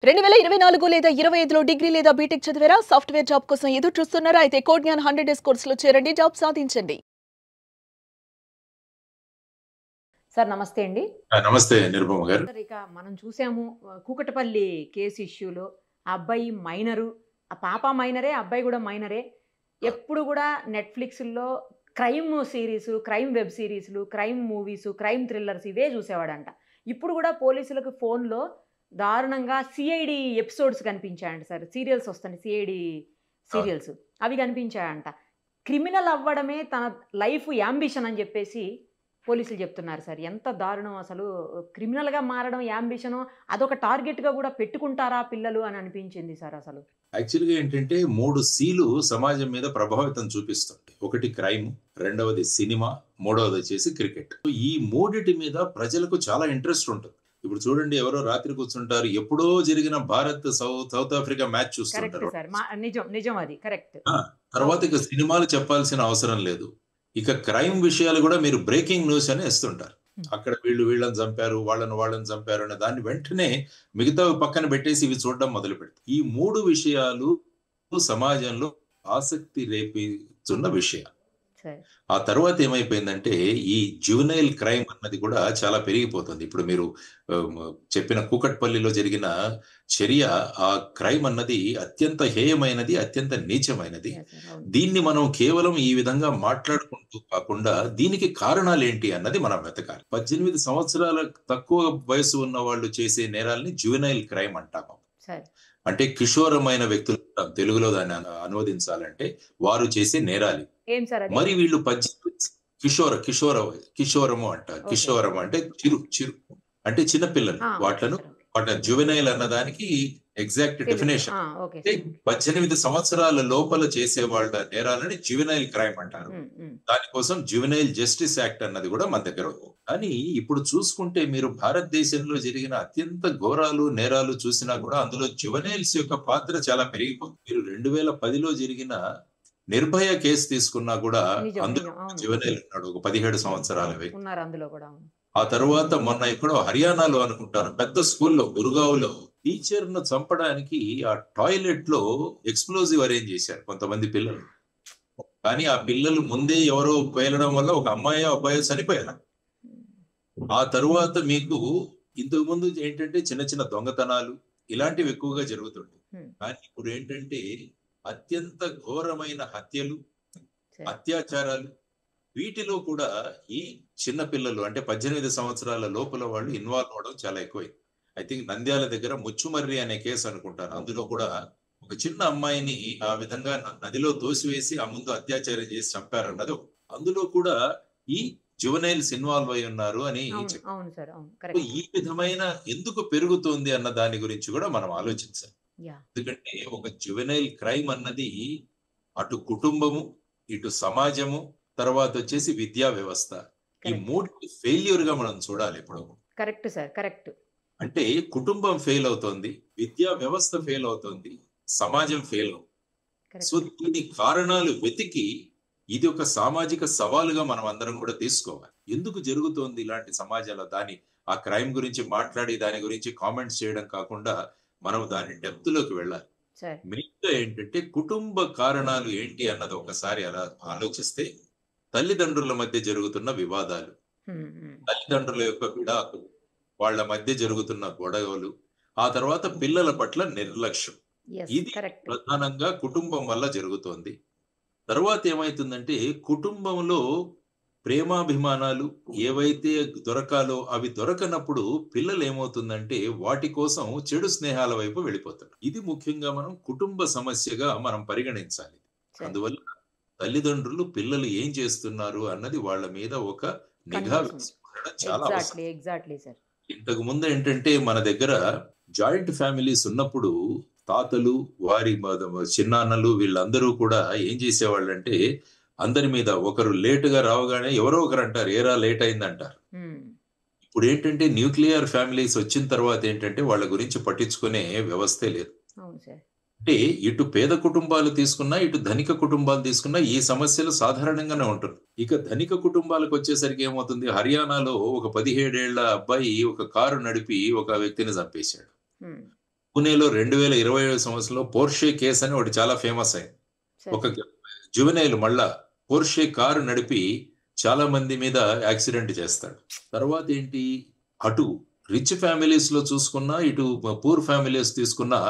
2024 లేదా 25లో డిగ్రీ లేదా బీటెక్ చదివారా? సాఫ్ట్‌వేర్ జాబ్ కోసం ఎదురు చూస్తున్నారా? అయితే కోడ్ జ్ఞాన్ 100 డేస్ కోర్సులో చేరండి. జాబ్ సాధించండి. సార్ నమస్తే అండి. నమస్తే నిరుపమ గారు. సార్ ఇక మనం చూసాము కూకట్పల్లి కేసు ఇష్యూలో ఆ అబ్బాయి మైనరు, ఆ పాప మైనరే, అబ్బాయి కూడా మైనరే. ఎప్పుడు కూడా నెట్‌ఫ్లిక్స్‌లో క్రైమ్ సీరీసు, క్రైమ్ వెబ్ సీరీస్‌లు, క్రైమ్ మూవీసు, క్రైమ్ థ్రిల్లర్స్ ఇవే చూసేవాడంట. ఇప్పుడు కూడా పోలీసులకు ఫోన్‌లో దారుణంగా సీఐడీ ఎపిసోడ్స్ కనిపించాయంట సార్. సీరియల్స్ వస్తున్నాయి సీఐడీ సీరియల్స్. అవి కనిపించాయంట. క్రిమినల్ అవ్వడమే తన లైఫ్ యాంబిషన్ అని చెప్పేసి పోలీసులు చెప్తున్నారు సార్. ఎంత దారుణం అసలు. క్రిమినల్‌గా మారడం యాంబిషను, అదొక టార్గెట్‌గా కూడా పెట్టుకుంటారా పిల్లలు అని అనిపించింది సార్ అసలు. యాక్చువల్‌గా ఏంటంటే 3 సీలు సమాజం మీద ప్రభావితం చూపిస్తుంది. ఒకటి క్రైమ్, రెండవది సినిమా, మూడవది వచ్చేసి క్రికెట్. ఈ మూడిటి మీద ప్రజలకు చాలా ఇంట్రెస్ట్ ఉంటుంది. ఇప్పుడు చూడండి, ఎవరో రాత్రి కూర్చుంటారు, ఎప్పుడో జరిగిన Bharat south Africa match correct చూస్తుంటారు. సార్. నిజం అది కరెక్ట్. తర్వాత ఇక సినిమాలు చెప్పాల్సిన అవసరం లేదు. ఇక క్రైమ్ విషయాలు కూడా మీరు బ్రేకింగ్ న్యూస్ అని ఇస్తుంటారు. అక్కడ వీళ్ళని చంపారు, వాళ్ళని చంపారు అనే దాన్ని వెంటనే మిగతావి పక్కన పెట్టేసి ఇవి చూడడం మొదలు పెడతారు. ఈ 3 విషయాలు సమాజంలో ఆసక్తి రేపిస్తున్న విషయాలు. ఆ తర్వాత ఏమైపోయిందంటే ఈ జువెనైల్ క్రైమ్ అన్నది కూడా చాలా పెరిగిపోతుంది. ఇప్పుడు మీరు చెప్పిన కూకట్పల్లిలో జరిగిన చర్య, ఆ క్రైమ్ అన్నది అత్యంత హేయమైనది, అత్యంత నీచమైనది. దీన్ని మనం కేవలం ఈ విధంగా మాట్లాడుకుంటూ కాకుండా దీనికి కారణాలు ఏంటి అన్నది మనం వెతకాలి. 18 సంవత్సరాల తక్కువ వయసు ఉన్న వాళ్ళు చేసే నేరాల్ని జువెనైల్ క్రైమ్ అంటాము. అంటే కిషోరమైన వ్యక్తులు, తెలుగులో దాన్ని అనువదించాలంటే వారు చేసే నేరాలు. మరి వీళ్ళు కిషోరము అంటారు. కిషోరము అంటే చిరు అంటే చిన్నపిల్లలు. వాటిని జువెనైల్ అన్నదానికి ఎగ్జాక్ట్ డెఫినేషన్. 18 సంవత్సరాల లోపల చేసే వాళ్ళ నేరాలని జువెనైల్ క్రైమ్ అంటారు. దానికోసం జువెనైల్ జస్టిస్ యాక్ట్ అన్నది కూడా మన దగ్గర ఉంది. కానీ ఇప్పుడు చూసుకుంటే మీరు భారతదేశంలో జరిగిన అత్యంత ఘోరాలు, నేరాలు చూసినా కూడా అందులో జువెనైల్స్ యొక్క పాత్ర చాలా పెరిగిపోతుంది. మీరు 2010లో జరిగిన నిర్భయ కేసు తీసుకున్నా కూడా అందులో జువెనైల్ ఉన్నాడు, ఒక 17 సంవత్సరాల వ్యక్తి. ఆ తర్వాత మొన్న ఎక్కడో హర్యానాలో అనుకుంటాను, పెద్ద స్కూల్లో గురుగావ్లో టీచర్ ను చంపడానికి ఆ టాయిలెట్ లో ఎక్స్ప్లోజివ్ అరేంజ్ చేశారు కొంతమంది పిల్లలు. కానీ ఆ పిల్లలు ముందే ఎవరో పేలడం వల్ల ఒక అబ్బాయి చనిపోయారు. ఆ తరువాత మీకు ఇంతకు ముందు ఏంటంటే చిన్న చిన్న దొంగతనాలు ఇలాంటివి ఎక్కువగా జరుగుతుంది. కానీ ఇప్పుడు ఏంటంటే అత్యంత ఘోరమైన హత్యలు, అత్యాచారాలు, వీటిలో కూడా ఈ చిన్న పిల్లలు అంటే 18 సంవత్సరాల లోపల వాళ్ళు ఇన్వాల్వ్ అవడం చాలా ఎక్కువైంది. ఐ థింక్ నంద్యాల దగ్గర ముచ్చుమర్రి అనే కేసు అనుకుంటాను. అందులో కూడా ఒక చిన్న అమ్మాయిని ఆ విధంగా నదిలో తోసివేసి ఆ ముందు అత్యాచారం చేసి చంపారన్నది. అందులో కూడా ఈ జువెనైల్స్ ఇన్వాల్వ్ అయి ఉన్నారు అని చెప్పారు. ఈ విధమైన ఎందుకు పెరుగుతోంది అన్న దాని గురించి కూడా మనం ఆలోచించాలి. ఎందుకంటే ఒక జువెనైల్ క్రైమ్ అన్నది అటు కుటుంబము, ఇటు సమాజము, తర్వాత వచ్చేసి విద్యా వ్యవస్థ, ఈ 3 ఫెయిల్యూర్ గా మనం చూడాలి. ఇప్పుడు కరెక్ట్ సార్, కరెక్ట్. అంటే కుటుంబం ఫెయిల్ అవుతోంది, విద్యా వ్యవస్థ ఫెయిల్ అవుతోంది, సమాజం ఫెయిల్ అవుతుంది. సో దీని కారణాలు వెతికి ఇది ఒక సామాజిక సవాలుగా మనం అందరం కూడా తీసుకోవాలి. ఎందుకు జరుగుతోంది ఇలాంటి సమాజంలో దాని ఆ క్రైమ్ గురించి మాట్లాడి దాని గురించి కామెంట్స్ చేయడం కాకుండా మనం దాని డెప్త్ లోకి వెళ్ళాలి. మెయిన్గా ఏంటంటే కుటుంబ కారణాలు ఏంటి అన్నది ఒకసారి అలా ఆలోచిస్తే, తల్లిదండ్రుల మధ్య జరుగుతున్న వివాదాలు, తల్లిదండ్రుల యొక్క విడాకులు, వాళ్ళ మధ్య జరుగుతున్న గొడవలు, ఆ తర్వాత పిల్లల పట్ల నిర్లక్ష్యం, ఇది ప్రధానంగా కుటుంబం వల్ల జరుగుతోంది. తర్వాత ఏమైతుందంటే కుటుంబంలో ప్రేమాభిమానాలు ఏవైతే దొరకాలో అవి దొరకనప్పుడు పిల్లలు ఏమవుతుందంటే వాటి కోసం చెడు స్నేహాల వైపు వెళ్ళిపోతారు. ఇది ముఖ్యంగా మనం కుటుంబ సమస్యగా మనం పరిగణించాలి. అందువల్ల తల్లిదండ్రులు పిల్లలు ఏం చేస్తున్నారు అన్నది వాళ్ళ మీద ఒక నిఘా వేసుకోవడం చాలా అవసరం. ఇంతకు ముందు ఏంటంటే మన దగ్గర జాయింట్ ఫ్యామిలీస్ ఉన్నప్పుడు తాతలు, వారి చిన్నాన్నలు వీళ్ళందరూ కూడా ఏం చేసేవాళ్ళంటే అందరి మీద ఒకరు లేటుగా రావగానే ఎవరో ఒకరు అంటారు, ఏరా లేట్ అయింది అంటారు. ఇప్పుడు ఏంటంటే న్యూక్లియర్ ఫ్యామిలీస్ వచ్చిన తర్వాత ఏంటంటే వాళ్ళ గురించి పట్టించుకునే వ్యవస్థే లేదు. అంటే ఇటు పేద కుటుంబాలు తీసుకున్నా, ఇటు ధనిక కుటుంబాలు తీసుకున్నా ఈ సమస్యలు సాధారణంగానే ఉంటుంది. ఇక ధనిక కుటుంబాలకు వచ్చేసరికి ఏమవుతుంది, హర్యానాలో ఒక 17 ఏళ్ల అబ్బాయి ఒక కారు నడిపి ఒక వ్యక్తిని చంపేశాడు. పూణేలో 2020 సంవత్సరంలో పోర్షే కేసు అని ఒకటి చాలా ఫేమస్ అయింది. సరే. ఒక జువెనైల్ మళ్ళా పోర్షే కారు నడిపి చాలా మంది మీద యాక్సిడెంట్ చేస్తాడు. తర్వాత ఏంటి, అటు రిచ్ ఫ్యామిలీస్ లో చూసుకున్నా, ఇటు పూర్ ఫ్యామిలీస్ తీసుకున్నా,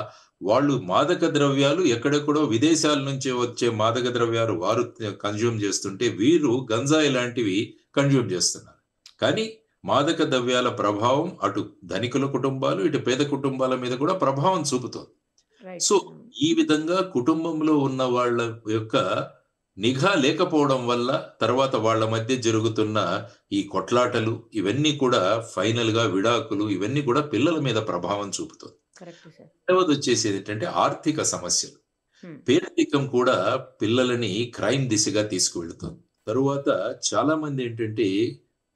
వాళ్ళు మాదక ద్రవ్యాలు ఎక్కడెక్కడో విదేశాల నుంచి వచ్చే మాదక ద్రవ్యాలు వారు కన్జ్యూమ్ చేస్తుంటే వీరు గంజాయి లాంటివి కన్జ్యూమ్ చేస్తున్నారు. కానీ మాదక ద్రవ్యాల ప్రభావం అటు ధనికుల కుటుంబాలు, ఇటు పేద కుటుంబాల మీద కూడా ప్రభావం చూపుతుంది. రైట్. సో ఈ విధంగా కుటుంబంలో ఉన్న వాళ్ళ యొక్క నిఘా లేకపోవడం వల్ల తర్వాత వాళ్ళ మధ్య జరుగుతున్న ఈ కొట్లాటలు ఇవన్నీ కూడా ఫైనల్ గా విడాకులు ఇవన్నీ కూడా పిల్లల మీద ప్రభావం చూపుతుంది. Correct sir. రెండవది వచ్చేసి ఏంటంటే ఆర్థిక సమస్యలు. పేదరికం కూడా పిల్లలని క్రైమ్ దిశగా తీసుకువెళ్తుంది. తరువాత చాలా మంది ఏంటంటే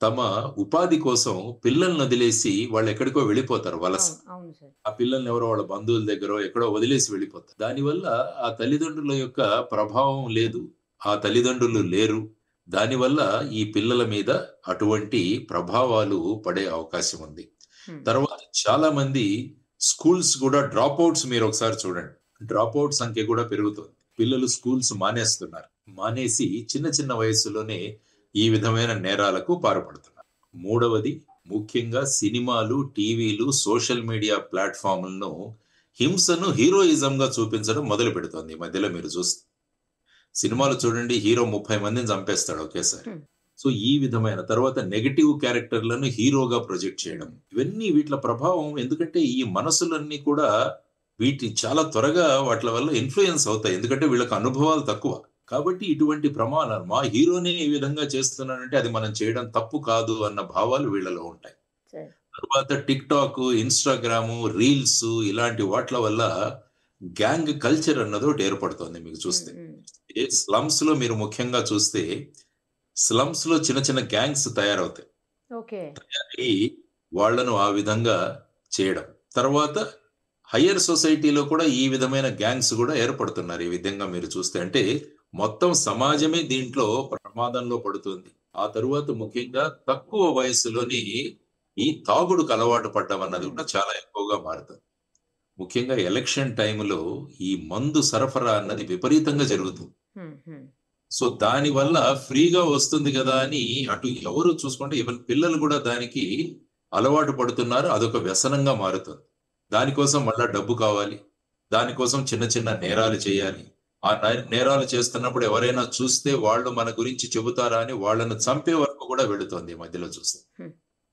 తమ ఉపాధి కోసం పిల్లల్ని వదిలేసి వాళ్ళు ఎక్కడికో వెళ్ళిపోతారు వలస. అవును సార్. ఆ పిల్లల్ని ఎవరో వాళ్ళ బంధువుల దగ్గర ఎక్కడో వదిలేసి వెళ్ళిపోతారు. దానివల్ల ఆ తల్లిదండ్రుల యొక్క ప్రభావం లేదు, ఆ తల్లిదండ్రులు లేరు. దానివల్ల ఈ పిల్లల మీద అటువంటి ప్రభావాలు పడే అవకాశం ఉంది. తర్వాత చాలా మంది స్కూల్స్ కూడా డ్రాప్ అవుట్స్, మీరు ఒకసారి చూడండి, డ్రాప్ అవుట్ సంఖ్య కూడా పెరుగుతుంది. పిల్లలు స్కూల్స్ మానేస్తున్నారు, మానేసి చిన్న చిన్న వయసులోనే ఈ విధమైన నేరాలకు పాల్పడుతున్నారు. మూడవది ముఖ్యంగా సినిమాలు, టీవీలు, సోషల్ మీడియా ప్లాట్ఫామ్లను హింసను హీరోయిజం గా చూపించడం మొదలు పెడుతోంది. ఈ మధ్యలో మీరు చూస్తే సినిమాలు చూడండి, హీరో 30 మందిని చంపేస్తాడు ఒకేసారి. సో ఈ విధమైన తర్వాత నెగటివ్ క్యారెక్టర్లను హీరోగా ప్రొజెక్ట్ చేయడం, ఇవన్నీ వీటి ప్రభావం. ఎందుకంటే ఈ మనసులన్నీ కూడా వీటి చాలా త్వరగా వాటి వల్ల ఇన్ఫ్లుయెన్స్ అవుతాయి, ఎందుకంటే వీళ్ళకి అనుభవాలు తక్కువ. కాబట్టి ఇటువంటి ప్రమాణాలు, మా హీరోనే ఈ విధంగా చేస్తున్నాడంటే అది మనం చేయడం తప్పు కాదు అన్న భావాలు వీళ్ళలో ఉంటాయి. తర్వాత టిక్ టాక్, ఇన్స్టాగ్రాము, రీల్స్ ఇలాంటి వాట్ల వల్ల గ్యాంగ్ కల్చర్ అన్నది ఒకటి ఏర్పడుతుంది. మీకు చూస్తే స్లమ్స్ లో మీరు ముఖ్యంగా చూస్తే స్లమ్స్ లో చిన్న చిన్న గ్యాంగ్స్ తయారవుతాయి. తయారై వాళ్లను ఆ విధంగా చేయడం. తర్వాత హయ్యర్ సొసైటీలో కూడా ఈ విధమైన గ్యాంగ్స్ కూడా ఏర్పడుతున్నారు. ఈ విధంగా మీరు చూస్తే అంటే మొత్తం సమాజమే దీంట్లో ప్రమాదంలో పడుతుంది. ఆ తరువాత ముఖ్యంగా తక్కువ వయసులోని ఈ తాగుడుకు అలవాటు పడ్డం అన్నది కూడా చాలా ఎక్కువగా మారుతుంది. ముఖ్యంగా ఎలక్షన్ టైంలో ఈ మందు సరఫరా అన్నది విపరీతంగా జరుగుతుంది. సో దాని వల్ల ఫ్రీగా వస్తుంది కదా అని అటు ఎవరు చూసుకుంటే ఈవెన్ పిల్లలు కూడా దానికి అలవాటు పడుతున్నారు. అదొక వ్యసనంగా మారుతుంది. దానికోసం మళ్ళా డబ్బు కావాలి, దానికోసం చిన్న చిన్న నేరాలు చేయాలి. ఆ నేరాలు చేస్తున్నప్పుడు ఎవరైనా చూస్తే వాళ్ళు మన గురించి చెబుతారా అని వాళ్ళను చంపే వరకు కూడా వెళుతోంది ఈ మధ్యలో చూస్తే.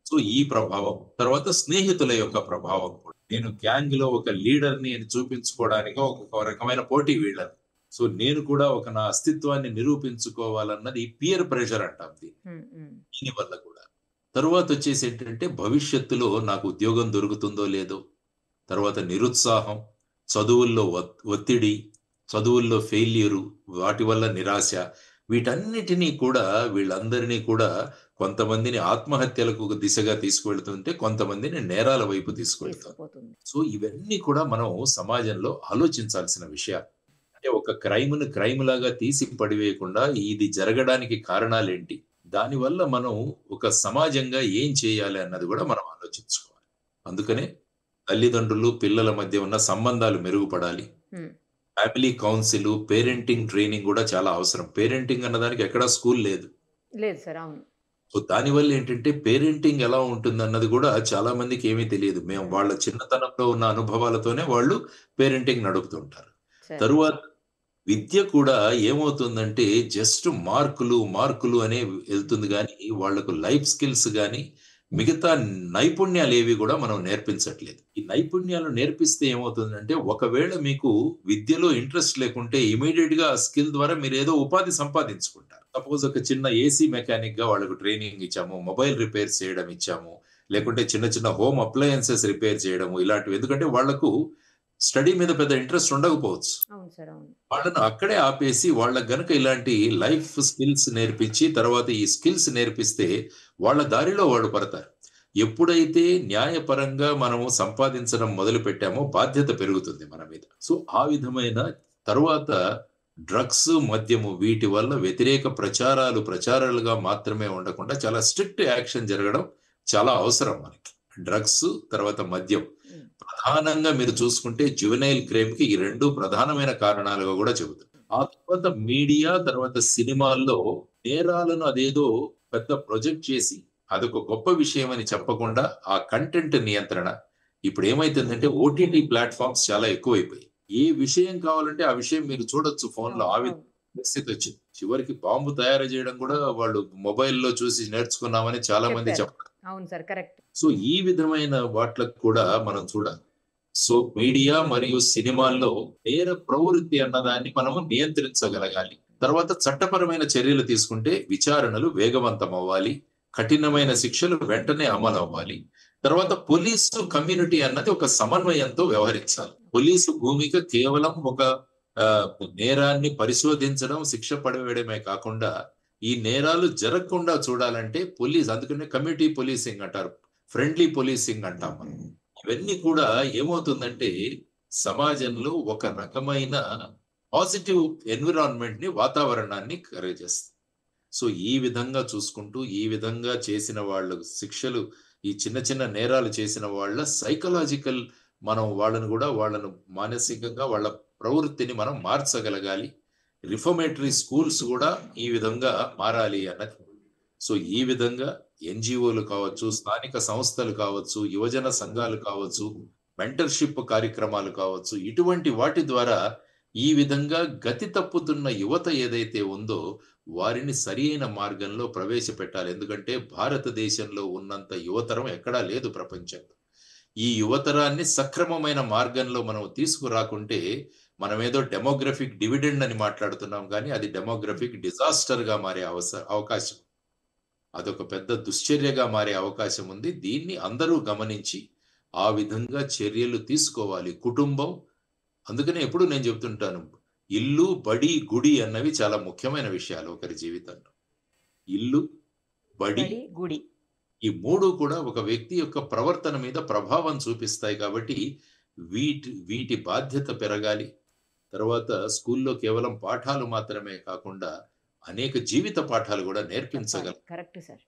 సో ఈ ప్రభావం, తర్వాత స్నేహితుల యొక్క ప్రభావం కూడా. నేను గ్యాంగ్ లో ఒక లీడర్ని చూపించుకోవడానికి ఒక రకమైన పోటీ వీళ్ళని. సో నేను కూడా ఒక నా అస్తిత్వాన్ని నిరూపించుకోవాలన్నది పియర్ ప్రెషర్ అంటాం దీని వల్ల కూడా. తరువాత వచ్చేసి ఏంటంటే భవిష్యత్తులో నాకు ఉద్యోగం దొరుకుతుందో లేదో, తర్వాత నిరుత్సాహం, చదువుల్లో ఒత్తిడి, చదువుల్లో ఫెయిల్యూరు, వాటి వల్ల నిరాశ, వీటన్నిటినీ కూడా వీళ్ళందరినీ కూడా కొంతమందిని ఆత్మహత్యలకు దిశగా తీసుకువెళ్తుంటే కొంతమందిని నేరాల వైపు తీసుకువెళ్తారు. సో ఇవన్నీ కూడా మనం సమాజంలో ఆలోచించాల్సిన విషయాలు. అంటే ఒక క్రైమ్ను క్రైమ్ లాగా తీసి పడివేయకుండా ఇది జరగడానికి కారణాలేంటి, దానివల్ల మనం ఒక సమాజంగా ఏం చేయాలి అన్నది కూడా మనం ఆలోచించుకోవాలి. అందుకనే తల్లిదండ్రులు పిల్లల మధ్య ఉన్న సంబంధాలు మెరుగుపడాలి. ఫ్యామిలీ కౌన్సిల్, పేరెంటింగ్ ట్రైనింగ్ కూడా చాలా అవసరం. పేరెంటింగ్ అన్నదానికి ఎక్కడా స్కూల్ లేదు సార్. అవును. సో దానివల్ల ఏంటంటే పేరెంటింగ్ ఎలా ఉంటుంది అన్నది కూడా చాలా మందికి ఏమీ తెలియదు. మేము వాళ్ళ చిన్నతనంలో ఉన్న అనుభవాలతోనే వాళ్ళు పేరెంటింగ్ నడుపుతుంటారు. తరువాత విద్య కూడా ఏమవుతుందంటే జస్ట్ మార్కులు అనే వెళ్తుంది, కానీ వాళ్లకు లైఫ్ స్కిల్స్ కానీ మిగతా నైపుణ్యాలు ఏవి కూడా మనం నేర్పించట్లేదు. ఈ నైపుణ్యాలు నేర్పిస్తే ఏమవుతుందంటే ఒకవేళ మీకు విద్యలో ఇంట్రెస్ట్ లేకుంటే ఇమీడియట్ గా ఆ స్కిల్ ద్వారా మీరు ఏదో ఉపాధి సంపాదించుకుంటారు. సపోజ్ ఒక చిన్న ఏసీ మెకానిక్ గా వాళ్ళకు ట్రైనింగ్ ఇచ్చాము, మొబైల్ రిపేర్ చేయడం ఇచ్చాము, లేకుంటే చిన్న చిన్న హోమ్ అప్లయన్సెస్ రిపేర్ చేయడము, ఇలాంటివి. ఎందుకంటే వాళ్లకు స్టడీ మీద పెద్ద ఇంట్రెస్ట్ ఉండకపోవచ్చు. వాళ్ళను అక్కడే ఆపేసి వాళ్ళకి గనక ఇలాంటి లైఫ్ స్కిల్స్ నేర్పించి తర్వాత ఈ స్కిల్స్ నేర్పిస్తే వాళ్ళ దారిలో వాళ్ళు పడతారు. ఎప్పుడైతే న్యాయపరంగా మనము సంపాదించడం మొదలు పెట్టామో బాధ్యత పెరుగుతుంది మన మీద. సో ఆ విధమైన తరువాత డ్రగ్స్, మద్యము, వీటి వల్ల వ్యతిరేక ప్రచారాలుగా మాత్రమే ఉండకుండా చాలా స్ట్రిక్ట్ యాక్షన్ జరగడం చాలా అవసరం మనకి. డ్రగ్స్ తర్వాత మద్యం ప్రధానంగా మీరు చూసుకుంటే జువెనైల్ క్రైమ్ కి ఈ 2 ప్రధానమైన కారణాలుగా కూడా చెబుతారు. ఆ తర్వాత మీడియా, తర్వాత సినిమాల్లో నేరాలను అదేదో పెద్ద ప్రొజెక్ట్ చేసి అదొక గొప్ప విషయం అని చెప్పకుండా ఆ కంటెంట్ నియంత్రణ. ఇప్పుడు ఏమైతుందంటే ఓటీటీ ప్లాట్‌ఫార్మ్స్ చాలా ఎక్కువైపోయాయి. ఏ విషయం కావాలంటే ఆ విషయం మీరు చూడొచ్చు ఫోన్‌లో. ఆ అవును. పరిస్థితి వచ్చింది. చివరికి బాంబు తయారు చేయడం కూడా వాళ్ళు మొబైల్‌లో చూసి నేర్చుకున్నామని చాలా మంది చెప్పారు. చెప్తారు. అవును సార్. కరెక్ట్. సో ఈ విధమైన వాట్లకు కూడా మనం చూడాలి. సో మీడియా మరియు సినిమాల్లో నేర ప్రవృత్తి అన్నదాన్ని మనము నియంత్రించగలగాలి. తర్వాత చట్టపరమైన చర్యలు తీసుకుంటే విచారణలు వేగవంతం అవ్వాలి. కఠినమైన శిక్షలు వెంటనే అమలు అవ్వాలి. తర్వాత పోలీసు కమ్యూనిటీ అన్నది ఒక సమన్వయంతో వ్యవహరించాలి. పోలీసు భూమిక కేవలం ఒక నేరాన్ని పరిశోధించడం, శిక్ష పడవేయడమే కాకుండా ఈ నేరాలు జరగకుండా చూడాలంటే అందుకనే కమ్యూనిటీ పోలీసింగ్ అంటారు. ఫ్రెండ్లీ పోలీసింగ్ అంటాం మనం. ఇవన్నీ కూడా ఏమవుతుందంటే సమాజంలో ఒక రకమైన పాజిటివ్ ఎన్విరాన్మెంట్ ని, వాతావరణాన్ని కలుగజేస్తుంది. సో ఈ విధంగా చూసుకుంటూ ఈ విధంగా చేసిన వాళ్ళు శిక్షలు, ఈ చిన్న చిన్న నేరాలు చేసిన వాళ్ళ సైకలాజికల్ మనం వాళ్ళను మానసికంగా వాళ్ళ ప్రవృత్తిని మనం మార్చగలగాలి. రిఫార్మేటరీ స్కూల్స్ కూడా ఈ విధంగా మారాలి అన్నది. సో ఈ విధంగా ఎన్‌జీఓలు కావచ్చు, స్థానిక సంస్థలు కావచ్చు, యువజన సంఘాలు కావచ్చు, మెంటర్‌షిప్ కార్యక్రమాలు కావచ్చు, ఇటువంటి వాటి ద్వారా ఈ విధంగా గతి తప్పుతున్న యువత ఏదైతే ఉందో వారిని సరియైన మార్గంలో ప్రవేశపెట్టాలి. ఎందుకంటే భారతదేశంలో ఉన్నంత యువతరం ఎక్కడా లేదు ప్రపంచంలో. ఈ యువతరాన్ని సక్రమమైన మార్గంలో మనం తీసుకురాకుంటే మనమేదో డెమోగ్రఫిక్ డివిడెండ్ అని మాట్లాడుతున్నాం కానీ అది డెమోగ్రఫిక్ డిజాస్టర్‌గా మారే అవకాశం. అదొక పెద్ద దుశ్చర్యగా మారే అవకాశం ఉంది. దీన్ని అందరూ గమనించి ఆ విధంగా చర్యలు తీసుకోవాలి. కుటుంబం, అందుకనే ఎప్పుడు నేను చెప్తుంటాను, ఇల్లు, బడి, గుడి అన్నవి చాలా ముఖ్యమైన విషయాలు ఒకరి జీవితంలో. ఇల్లు, బడి, బడి, గుడి. ఈ 3 కూడా ఒక వ్యక్తి యొక్క ప్రవర్తన మీద ప్రభావం చూపిస్తాయి కాబట్టి వీటి బాధ్యత పెరగాలి. తర్వాత స్కూల్లో కేవలం పాఠాలు మాత్రమే కాకుండా అనేక జీవిత పాఠాలు కూడా నేర్పించగలగాలి. Correct sir.